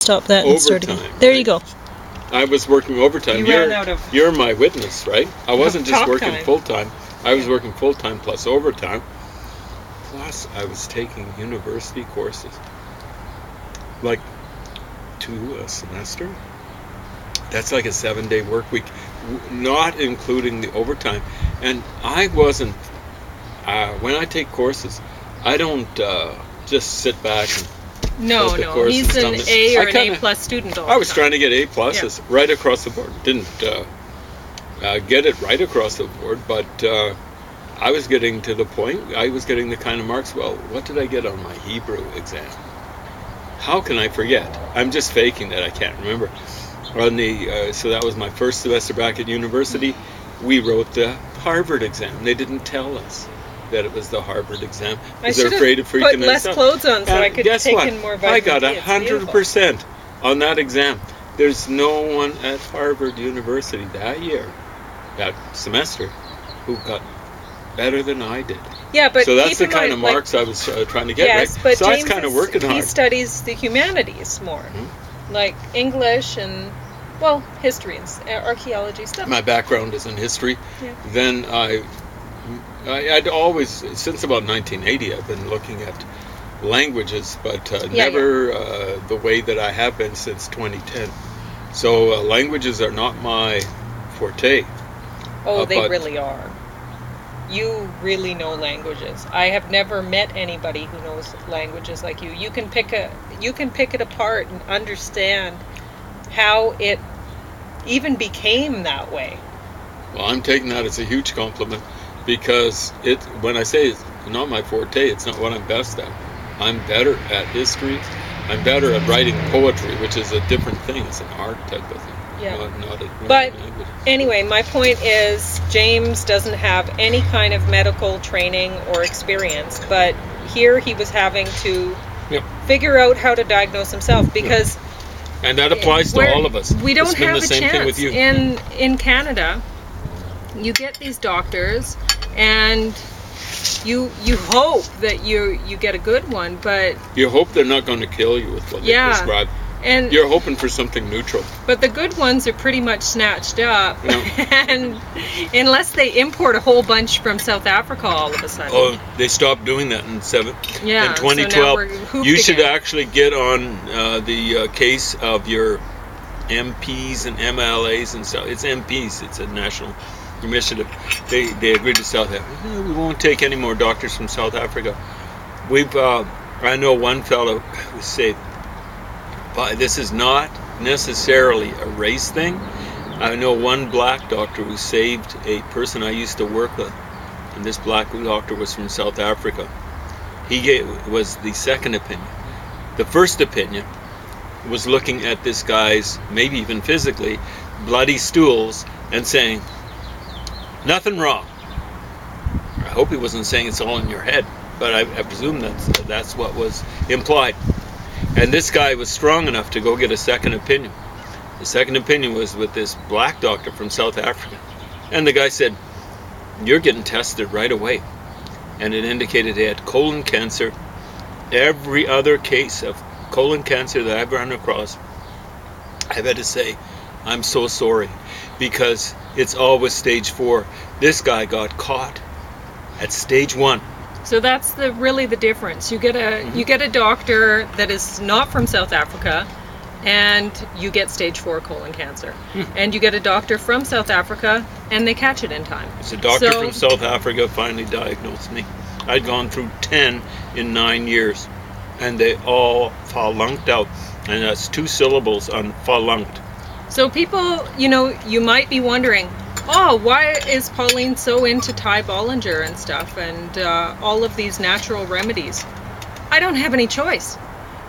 Stop that and start again. Overtime, There right? you go. I was working overtime. You ran out of- You're my witness, right? I wasn't just talk working time. full-time. I was working full-time plus overtime. Plus, I was taking university courses. Like 2 a semester. That's like a 7-day work week, not including the overtime. And I wasn't, when I take courses, I don't just sit back and No, But the no, course he's is an coming. A or I an kinda- A+ student all I was the trying time. to get A pluses right across the board. Didn't get it right across the board, but I was getting to the point. I was getting the kind of marks. Well, what did I get on my Hebrew exam? How can I forget? I'm just faking that I can't remember. On the so that was my first semester back at university. We wrote the Harvard exam. They didn't tell us that it was the Harvard exam I because they're should afraid of have freaking put less us out. clothes on so And I could guess take what? in more I vitamin got D. It's beautiful. 100% on that exam. There's no one at Harvard University that year, that semester, who got better than I did. Yeah, but So that's keep the in kind mind, of like, marks I was trying to get, yes, right? but So I was James kind of working he hard. studies the humanities more, like English and, well, history and archaeology stuff. My background is in history. Yeah. Then I'd always, since about 1980, I've been looking at languages, but never the way that I have been since 2010. So languages are not my forte. Oh, they but- really are. You really know languages. I have never met anybody who knows languages like you. You can pick it apart and understand how it even became that way. Well, I'm taking that as a huge compliment because when I say it's not my forte, it's not what I'm best at. I'm better at history. I'm better at writing poetry, which is a different thing. It's an art type of thing. Yeah. Not But language. anyway, my point is James doesn't have any kind of medical training or experience, but here he was having to Yep. figure out how to diagnose himself because And that applies to we're- all of us. We don't It's been have the a same chance. thing with you. In Canada, you get these doctors and you hope that you get a good one, but You hope they're not going to kill you with what they Yeah. prescribe. and You're hoping for something neutral. but the good ones are pretty much snatched up, Yeah. and unless they import a whole bunch from South Africa all of a sudden. Oh, they stopped doing that in Yeah, so now 2012. we're hooped You should again. actually get on the case of your MPs and MLAs and stuff. It's MPs. It's a national initiative. They agreed to South Africa. We won't take any more doctors from South Africa. I know one fellow who said, but this is not necessarily a race thing. I know one black doctor who saved a person I used to work with, and this black doctor was from South Africa. Was the second opinion. The first opinion was looking at this guy's, maybe even physically, bloody stools and saying, nothing wrong. I hope he wasn't saying it's all in your head, but I presume that's what was implied. And this guy was strong enough to go get a second opinion. The second opinion was with this black doctor from South Africa. And the guy said, you're getting tested right away. And it indicated he had colon cancer. Every other case of colon cancer that I've run across, I've had to say, I'm so sorry, because it's always stage 4. This guy got caught at stage 1. So that's really the difference. You get a doctor that is not from South Africa, and you get stage 4 colon cancer. And you get a doctor from South Africa, and they catch it in time. It's a doctor So- from South Africa finally diagnosed me. I'd gone through 10 in 9 years, and they all falunked out. And that's 2 syllables on falunked. So people, you might be wondering, oh, why is Pauline so into Ty Bollinger and stuff and all of these natural remedies? I don't have any choice.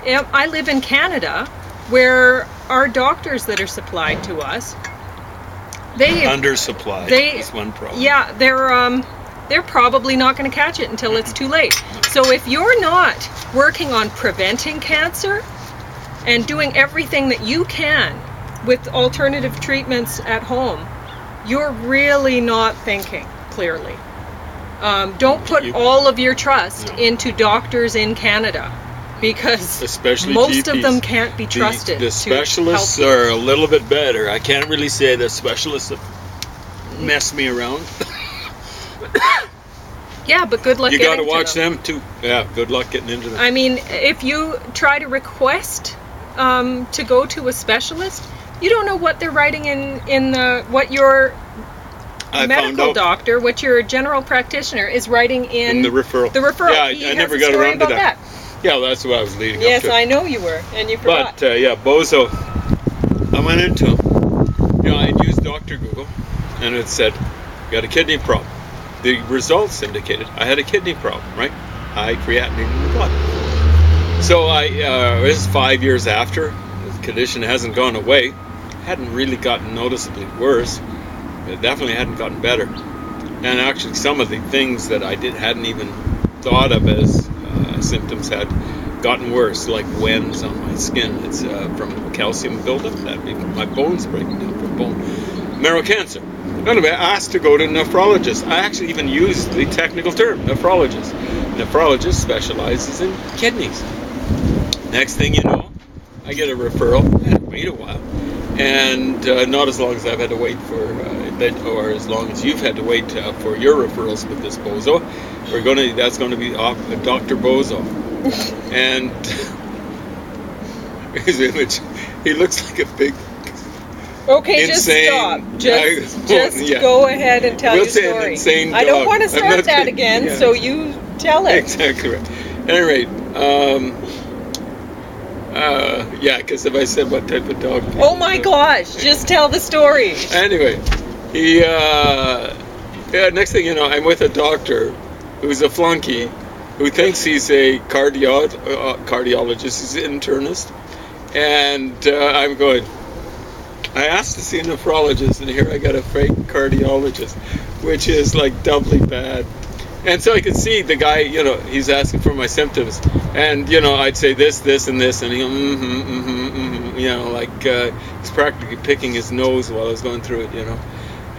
I live in Canada, where our doctors that are supplied to us, Undersupplied is one problem. yeah, they're probably not going to catch it until it's too late. So if you're not working on preventing cancer and doing everything that you can with alternative treatments at home, you're really not thinking clearly. Don't put all of your trust into doctors in Canada. because Especially most GPs. of them can't be trusted. The specialists are a little bit better. I can't really say the specialists have messed me around. Yeah, but good luck You getting got to watch them too. Yeah, good luck getting into them. I mean, if you try to request to go to a specialist, you don't know what they're writing in the what your medical doctor, what your general practitioner is writing in the referral. The referral. Yeah, I never got around to that. Yeah, that's what I was leading up to. Yes, I know you were, and you forgot. But yeah, Bozo, I went into him. I'd used Dr. Google, and it said, "Got a kidney problem." The results indicated I had a kidney problem, right? High creatinine in the blood. So this is 5 years after. The condition hasn't gone away. Hadn't really gotten noticeably worse. It definitely hadn't gotten better. And actually some of the things that I hadn't even thought of as symptoms had gotten worse, like wens on my skin. It's from calcium buildup. That'd be my bones breaking down from bone marrow cancer. Anyway, I asked to go to a nephrologist. I actually even used the technical term, nephrologist. Nephrologist specializes in kidneys. Next thing you know, I get a referral. I had to wait a while. And not as long as I've had to wait for, or as long as you've had to wait for your referrals with this Bozo. That's going to be Dr. Bozo. And his image, he looks like a big... Okay, insane, just stop. Just go ahead and tell your story. Insane dog. I don't want to start that again, so you tell it. Exactly right. At any rate, yeah, because if I said what type of dog... Oh my gosh, just tell the story. Anyway, next thing you know, I'm with a doctor who's a flunky, who thinks he's a cardiologist, he's an internist, and I'm going... I asked to see a nephrologist, and here I got a fake cardiologist, which is like doubly bad. And so I could see the guy, he's asking for my symptoms, and I'd say this, and this, and he'll he's practically picking his nose while I was going through it,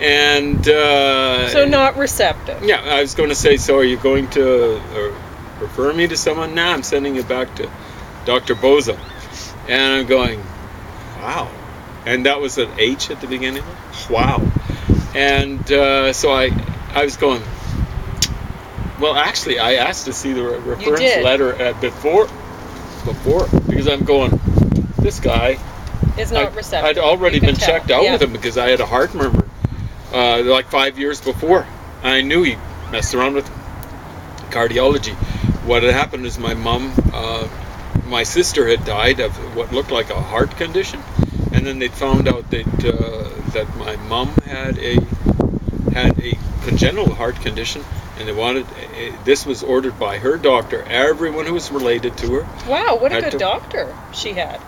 And so not receptive. Yeah, I was going to say, so are you going to refer me to someone? Nah, I'm sending you back to Dr. Bozo. And I'm going, wow. And that was an H at the beginning. Wow. And so I was going, well, actually, I asked to see the reference letter before, because I'm going, this guy is not receptive. I'd already been checked out with him because I had a heart murmur like 5 years before. I knew he messed around with cardiology. What had happened is my sister had died of what looked like a heart condition. And then they found out that my mom had a congenital heart condition, and they wanted this was ordered by her doctor. Everyone who was related to her. Wow, what a good doctor she had.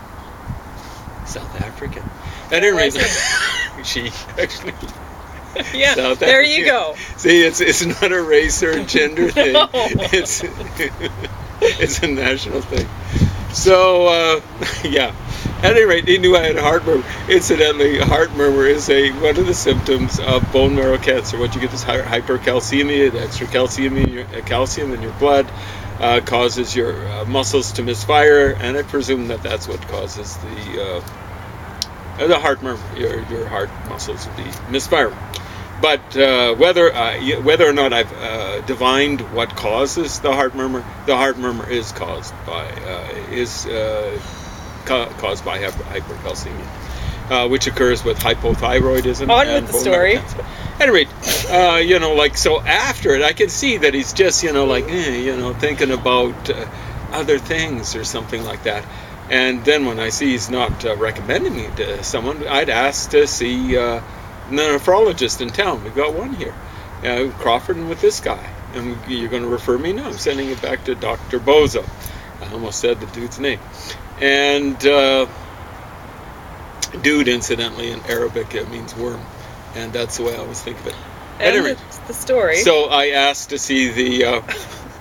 South African. At any rate, she actually. Yeah, South there African. You go. See, it's not a race or a gender thing. No. It's a national thing. So yeah. At any rate, he knew I had a heart murmur. Incidentally, a heart murmur is one of the symptoms of bone marrow cancer. What you get is hypercalcemia, the extra calcium in your blood causes your muscles to misfire, and I presume that's what causes the heart murmur. Your heart muscles will be misfiring. But whether or not I've divined what causes the heart murmur is caused by caused by hypercalcemia, which occurs with hypothyroidism. On with the story. At any rate, so after it, I can see that he's just, thinking about other things or something like that. And then when I see he's not recommending me to someone, I'd ask to see the nephrologist in town. We've got one here, Crawford, and with this guy. And you're going to refer me? No, I'm sending it back to Dr. Bozo. I almost said the dude's name. And dude, incidentally, in Arabic, it means worm. And that's the way I always think of it. And anyway, the story. So I asked to see the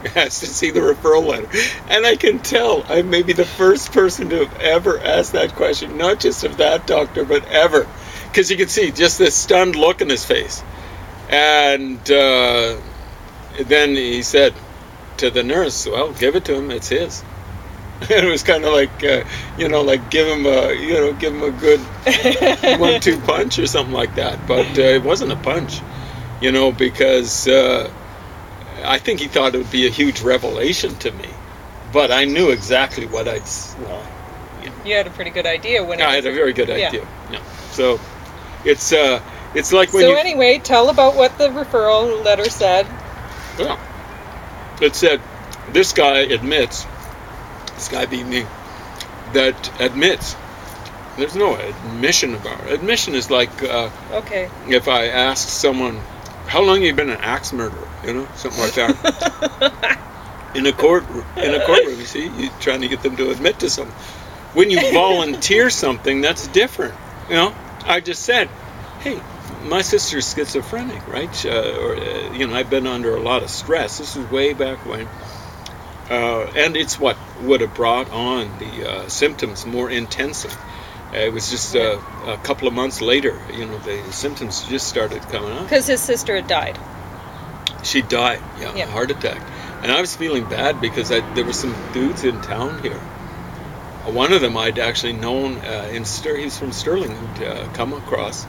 referral letter. And I can tell I may be the first person to have ever asked that question, not just of that doctor, but ever. Because you can see just this stunned look in his face. And then he said to the nurse, well, give it to him, it's his. And it was kind of like, like give him a good 1-2 punch or something like that. But it wasn't a punch, because I think he thought it would be a huge revelation to me. But I knew exactly what You had a pretty good idea when I had a very good idea. Yeah. So it's like when So anyway, tell about what the referral letter said. Well, it said this guy being me, that admits. There's no admission about it. Admission is like Okay. if I ask someone, how long have you been an axe murderer? Something like that. In a courtroom, you see, you're trying to get them to admit to something. When you volunteer something, that's different. I just said, hey, my sister's schizophrenic, right? I've been under a lot of stress. This is way back when. And it's what would have brought on the symptoms more intensely. It was just a couple of months later, the symptoms just started coming up. Because his sister had died. She died, a heart attack. And I was feeling bad because there were some dudes in town here. One of them I'd actually known he's from Sterling, who'd come across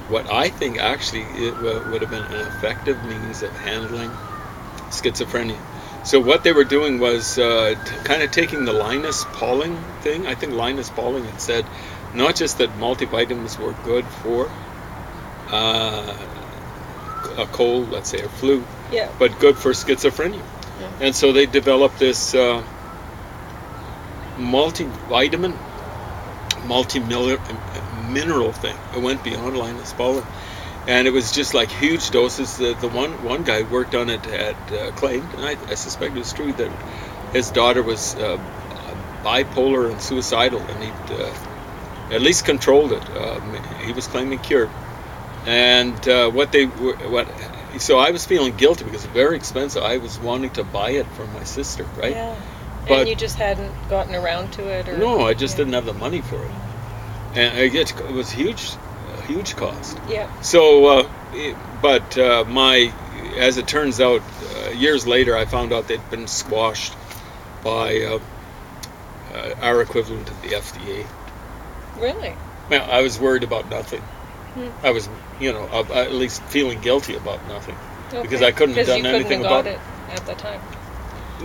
what I think actually it would have been an effective means of handling schizophrenia. So what they were doing was kind of taking the Linus Pauling thing. I think Linus Pauling had said not just that multivitamins were good for a cold, let's say, or flu, but good for schizophrenia. Yeah. And so they developed this multivitamin, multi-mineral thing. It went beyond Linus Pauling. And it was just like huge doses. The one guy worked on it had claimed, and I suspect it was true, that his daughter was bipolar and suicidal, and he'd at least controlled it. He was claiming cured. And so I was feeling guilty because it's very expensive. I was wanting to buy it for my sister, right? Yeah. But, and you just hadn't gotten around to it? Or, no, I just didn't have the money for it. And it was huge cost. Yeah. So, as it turns out, years later, I found out they'd been squashed by our equivalent of the FDA. Really? Well, I was worried about nothing. I was, at least feeling guilty about nothing. Okay. Because I couldn't have done anything about it. At the time.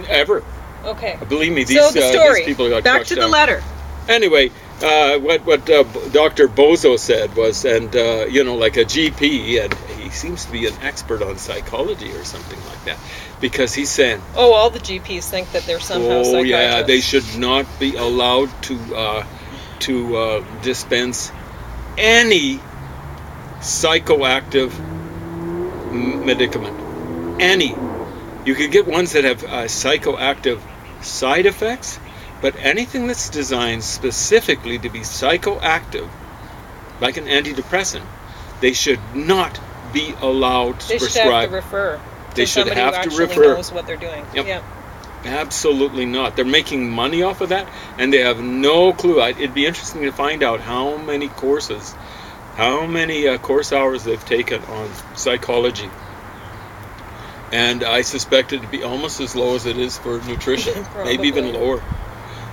Ever. Okay. Believe me, so the story. These people got back crushed to the down. letter. Anyway, what Dr. Bozo said was, and like a GP, and he seems to be an expert on psychology or something like that, because he's saying, all the GPs think that they're somehow psychiatrists. Yeah, they should not be allowed to dispense any psychoactive medicament. Any. You could get ones that have psychoactive side effects, but anything that's designed specifically to be psychoactive, like an antidepressant, they should not be allowed to prescribe. They should have to refer. They should have to refer. Somebody who knows what they're doing. Yep. Yeah. Absolutely not. They're making money off of that, and they have no clue. It'd be interesting to find out how many course hours they've taken on psychology. And I suspect it to be almost as low as it is for nutrition, maybe even lower.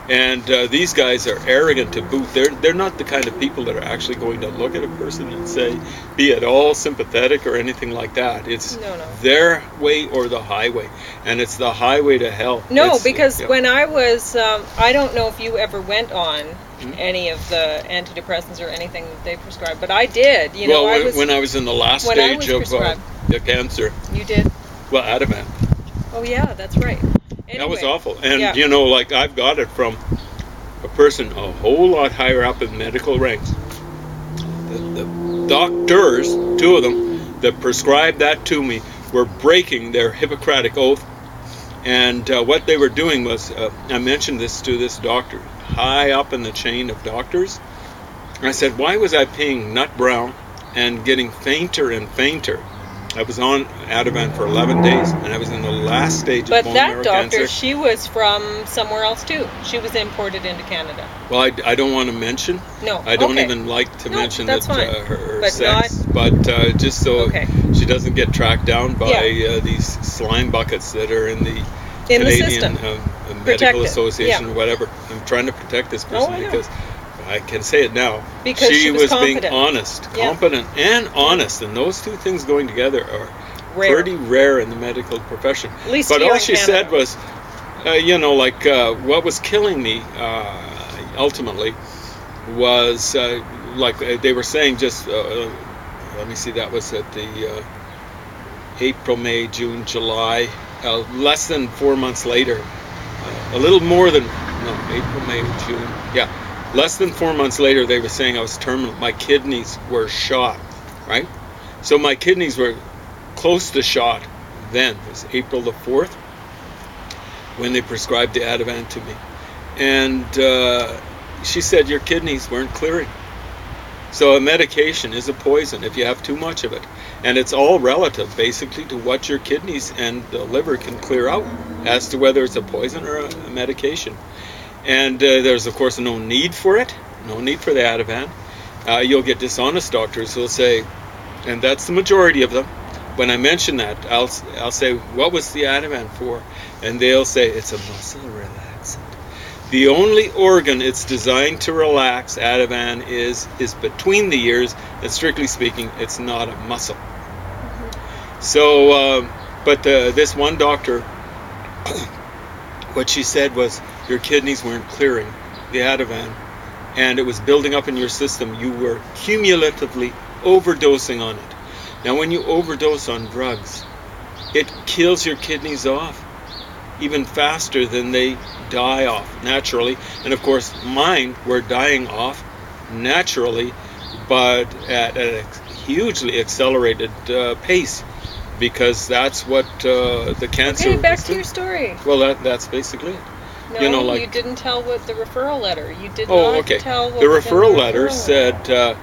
And these guys are arrogant to boot. They're not the kind of people that are actually going to look at a person and say, be at all sympathetic or anything like that. It's their way or the highway, and it's the highway to hell. No, because when I was, I don't know if you ever went on any of the antidepressants or anything that they prescribed, but I did. When I was in the last stage of the cancer. You did? Well, Ativan. Oh yeah, that's right. Anyway, that was awful. And like I've got it from a person a whole lot higher up in medical ranks. The doctors, two of them, that prescribed that to me were breaking their Hippocratic oath. And what they were doing was, I mentioned this to this doctor, high up in the chain of doctors. And I said, why was I paying nut brown and getting fainter and fainter? I was on Ativan for 11 days, and I was in the last stage of bone marrow cancer. But that doctor, she was from somewhere else too. She was imported into Canada. Well, I don't want to mention. No, I don't even like to mention that her but sex, but just so she doesn't get tracked down by these slime buckets that are in the Canadian medical it, association yeah. or whatever. I'm trying to protect this Oh, person I know. because I can say it now. Because she was being competent. honest, Yeah. competent, and honest, and those two things going together are Rare. pretty rare in the medical profession. At least But here all in she Canada. said was, what was killing me ultimately was like they were saying just. Let me see. That was at the April, May, June, July. Less than 4 months later, a little more than April, May, June. Yeah, less than 4 months later, they were saying I was terminal. My kidneys were shot. Right. So my kidneys were close to shot. Then it was April the 4th when they prescribed the Ativan to me, and she said your kidneys weren't clearing. So a medication is a poison if you have too much of it. And it's all relative, basically, to what your kidneys and the liver can clear out as to whether it's a poison or a medication. And there's, of course, no need for it, no need for the Ativan. You'll get dishonest doctors who'll say, and that's the majority of them, when I mention that, I'll say, what was the Ativan for? And they'll say, it's a muscle relaxant. The only organ it's designed to relax, Ativan, is between the ears, and strictly speaking, it's not a muscle. So, but this one doctor, what she said was, your kidneys weren't clearing the Ativan, and it was building up in your system. You were cumulatively overdosing on it. Now, when you overdose on drugs, it kills your kidneys off even faster than they die off naturally. And of course, mine were dying off naturally, but at a hugely accelerated pace, because that's what the cancer. Okay, back to your story. Well, that's basically it. No, you didn't tell what the referral letter. You did Oh, not okay. tell what The was in referral letter letter. said,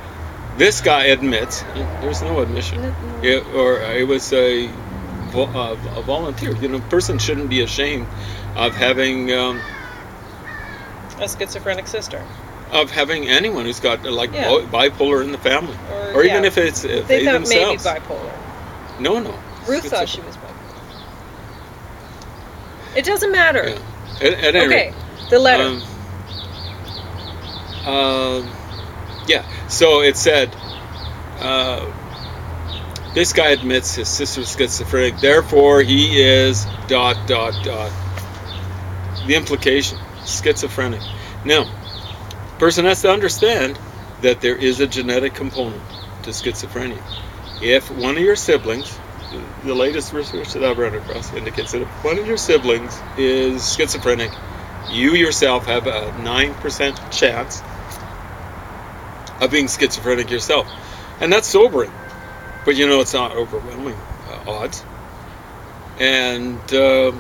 this guy admits, there's no admission, it was a volunteer. A person shouldn't be ashamed of having a schizophrenic sister. Of having anyone who's got bipolar in the family, or even if it's they thought themselves. maybe bipolar. No. Ruth thought she was bipolar. It doesn't matter. Yeah. At any rate, the letter. So it said, this guy admits his sister's schizophrenic, therefore he is ... The implication, schizophrenic. Now, person has to understand that there is a genetic component to schizophrenia. If one of your siblings, the latest research that I've run across indicates that if one of your siblings is schizophrenic, you yourself have a 9% chance of being schizophrenic yourself. And that's sobering. But it's not overwhelming odds. And the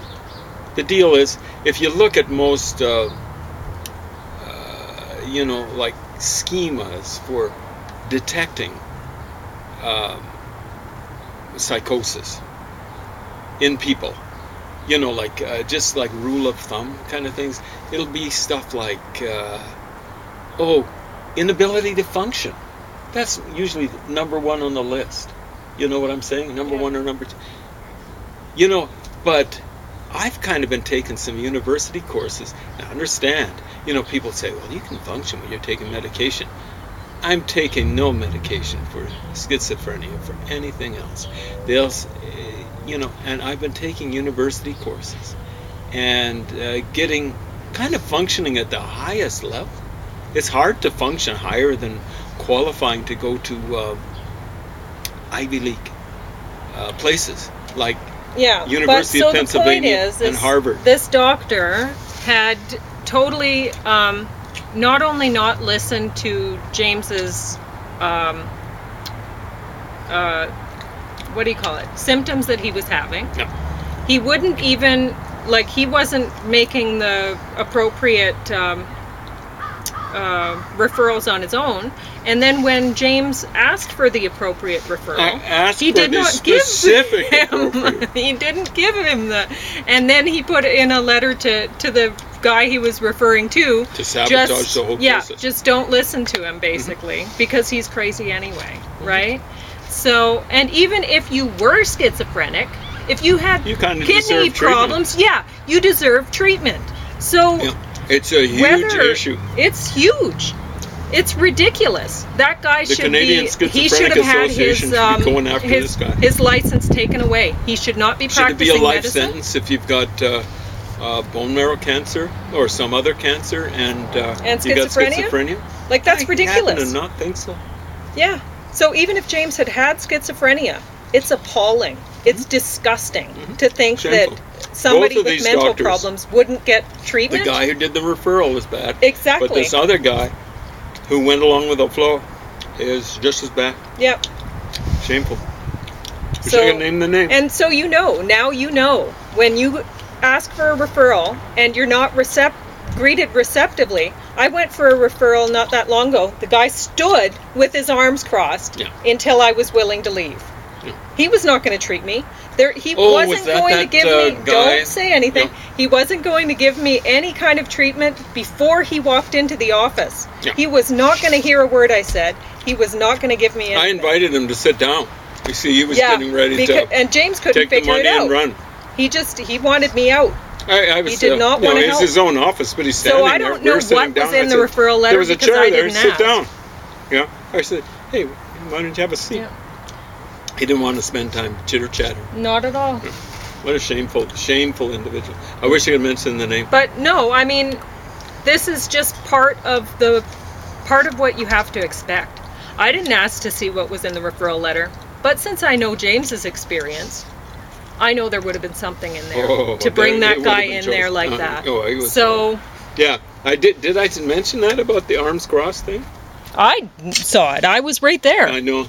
deal is, if you look at most, like schemas for detecting psychosis in people, just like rule of thumb kind of things, it'll be stuff like, inability to function. That's usually number one on the list. You know what I'm saying? Number one or number two. But I've kind of been taking some university courses. Now, understand, people say, well, you can function when you're taking medication. I'm taking no medication for schizophrenia, for anything else. And I've been taking university courses and getting kind of functioning at the highest level. It's hard to function higher than qualifying to go to Ivy League places like University of Pennsylvania and Harvard. This doctor had totally not only not listened to James's symptoms that he was having. No. He wouldn't even, he wasn't making the appropriate referrals on his own. And then when James asked for the appropriate referral, he did not give him. He didn't give him and then he put in a letter to the guy he was referring to sabotage the whole process. Just don't listen to him, basically, because he's crazy anyway, right? So, and even if you were schizophrenic, if you had kidney problems, you deserve treatment. So Yeah. It's a huge whether issue. it's huge, it's ridiculous. That guy The should Canadian be. He Schizophrenic should have had Association his should be going after this guy. his license taken away. He should not be Should it practicing be a life medicine. sentence if you've got bone marrow cancer or some other cancer and you got schizophrenia? Like, that's I ridiculous. happen to not think so. Yeah. So even if James had schizophrenia, it's appalling. It's disgusting to think Shameful. that somebody Both of with these mental doctors. problems wouldn't get The treatment. guy who did the referral is bad. Exactly. But this other guy who went along with the flow is just as bad. Yep. Shameful. Wish So- I could name the name. And so now you know, when you ask for a referral and you're not greeted receptively. I went for a referral not that long ago. The guy stood with his arms crossed until I was willing to leave. Yeah. He was not going to treat me. He was wasn't that going to that, give me, guy? don't say anything. Yeah. He wasn't going to give me any kind of treatment before he walked into the office. Yeah. He was not going to hear a word I said. He was not going to give me anything. I invited him to sit down. You see, he was getting ready to and James couldn't take the figure money it out. and run. He wanted me out. I was, He did not want to It's help. his own office, but he's standing So I there. don't We were know sitting what down. was in I the said, referral letter there was a because chair I there. didn't Sit ask. down. Yeah. I said, hey, why don't you have a seat? Yeah. He didn't want to spend time chitter-chatter. Not at all. What a shameful individual. I wish I could mention the name. But no, I mean, this is just part of what you have to expect. I didn't ask to see what was in the referral letter, but since I know James's experience, I know there would have been something in there to bring that guy in there like that. He was So yeah, I did I mention that about the arms crossed thing? I saw it. I was right there. I know.